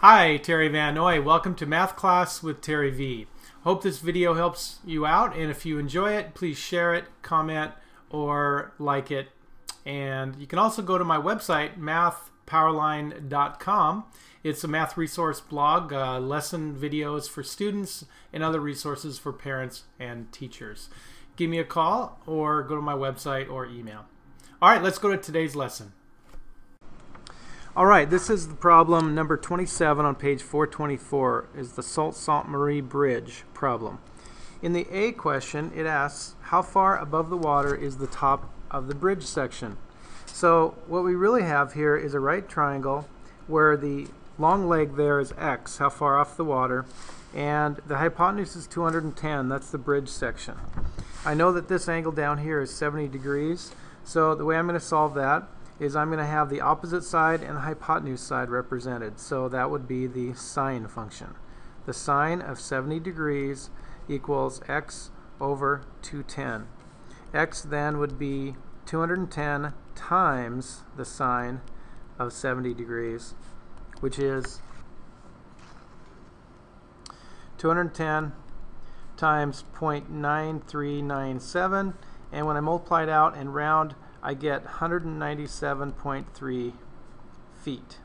Hi, Terry VanNoy. Welcome to Math Class with Terry V. Hope this video helps you out, and if you enjoy it, please share it, comment, or like it. And you can also go to my website, MathPowerLine.com. It's a math resource blog, lesson videos for students, and other resources for parents and teachers. Give me a call or go to my website or email. All right, let's go to today's lesson. All right, this is the problem number 27 on page 424, is the Sault Ste. Marie Bridge problem. In the A question, it asks, how far above the water is the top of the bridge section? So what we really have here is a right triangle where the long leg there is x, how far off the water, and the hypotenuse is 210, that's the bridge section. I know that this angle down here is 70 degrees, so the way I'm going to solve that is I'm going to have the opposite side and the hypotenuse side represented. So that would be the sine function. The sine of 70 degrees equals x over 210. X then would be 210 times the sine of 70 degrees, which is 210 times 0.9397, and when I multiply it out and round, I get 197.3 feet.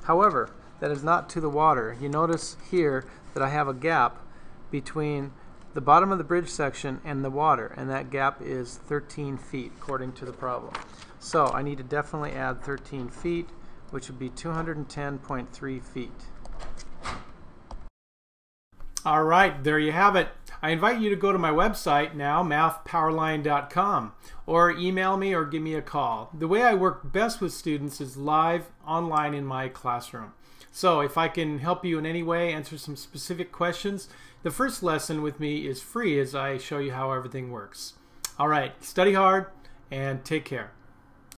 However, that is not to the water. You notice here that I have a gap between the bottom of the bridge section and the water, and that gap is 13 feet according to the problem. So I need to definitely add 13 feet, which would be 210.3 feet. All right, there you have it. I invite you to go to my website now, MathPowerLine.com, or email me or give me a call. The way I work best with students is live online in my classroom. So if I can help you in any way, answer some specific questions, the first lesson with me is free as I show you how everything works. All right, study hard and take care.